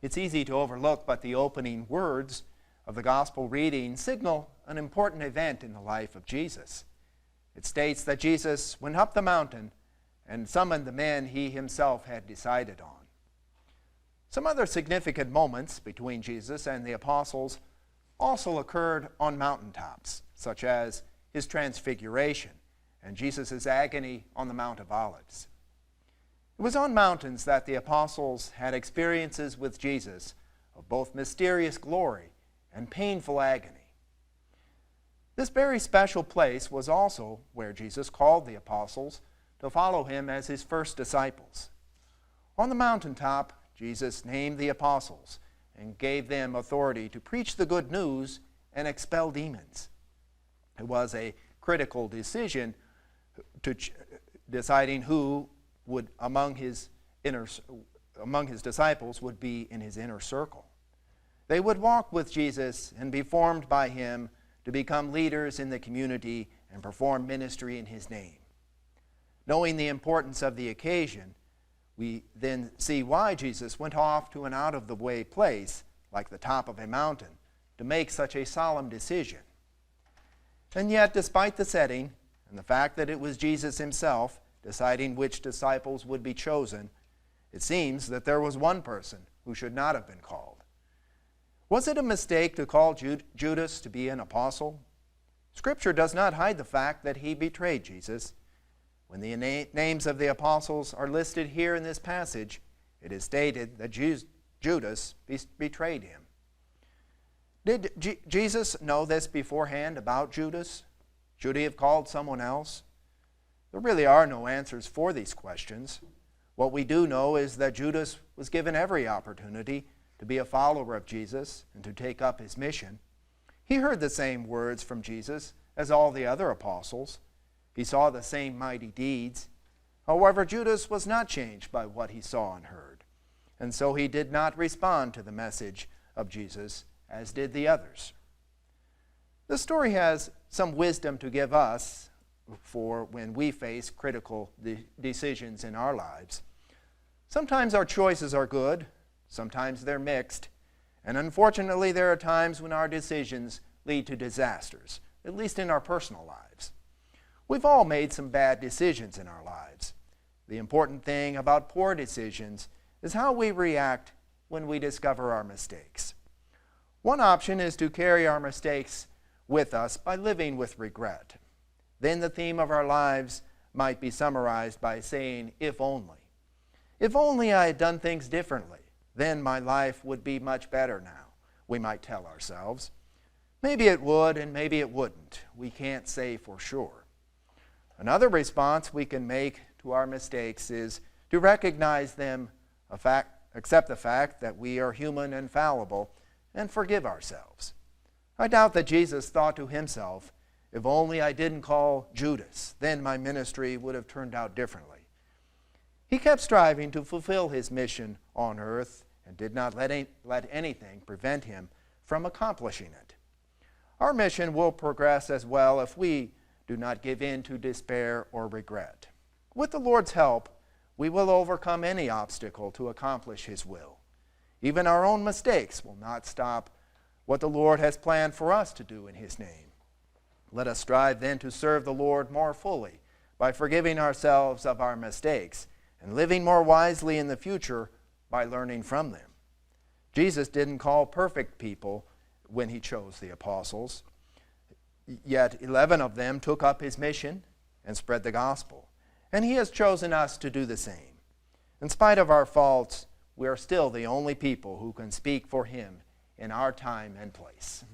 It's easy to overlook, but the opening words of the gospel reading signal an important event in the life of Jesus. It states that Jesus went up the mountain and summoned the men he himself had decided on. Some other significant moments between Jesus and the apostles also occurred on mountaintops, such as his transfiguration and Jesus' agony on the Mount of Olives. It was on mountains that the apostles had experiences with Jesus of both mysterious glory and painful agony. This very special place was also where Jesus called the apostles to follow him as his first disciples. On the mountaintop, Jesus named the apostles and gave them authority to preach the good news and expel demons. It was a critical decision to deciding who would among his disciples would be in his inner circle. They would walk with Jesus and be formed by him to become leaders in the community and perform ministry in his name. Knowing the importance of the occasion, we then see why Jesus went off to an out-of-the-way place, like the top of a mountain, to make such a solemn decision. And yet, despite the setting and the fact that it was Jesus himself deciding which disciples would be chosen, it seems that there was one person who should not have been called. Was it a mistake to call Judas to be an apostle? Scripture does not hide the fact that he betrayed Jesus. When the names of the apostles are listed here in this passage, it is stated that Judas betrayed him. Did Jesus know this beforehand about Judas? Should he have called someone else? There really are no answers for these questions. What we do know is that Judas was given every opportunity to be a follower of Jesus and to take up his mission. He heard the same words from Jesus as all the other apostles. He saw the same mighty deeds. However, Judas was not changed by what he saw and heard, and so he did not respond to the message of Jesus as did the others. The story has some wisdom to give us for when we face critical decisions in our lives. Sometimes our choices are good, sometimes they're mixed, and unfortunately there are times when our decisions lead to disasters, at least in our personal lives. We've all made some bad decisions in our lives. The important thing about poor decisions is how we react when we discover our mistakes. One option is to carry our mistakes with us by living with regret. Then the theme of our lives might be summarized by saying, if only. If only I had done things differently, then my life would be much better now, we might tell ourselves. Maybe it would and maybe it wouldn't. We can't say for sure. Another response we can make to our mistakes is to recognize them, accept the fact that we are human and fallible, and forgive ourselves. I doubt that Jesus thought to himself, if only I didn't call Judas, then my ministry would have turned out differently. He kept striving to fulfill his mission on earth and did not let anything prevent him from accomplishing it. Our mission will progress as well if we do not give in to despair or regret. With the Lord's help, we will overcome any obstacle to accomplish his will. Even our own mistakes will not stop what the Lord has planned for us to do in his name. Let us strive then to serve the Lord more fully by forgiving ourselves of our mistakes and living more wisely in the future by learning from them. Jesus didn't call perfect people when he chose the apostles, yet 11 of them took up his mission and spread the gospel, and he has chosen us to do the same. In spite of our faults, we are still the only people who can speak for him in our time and place.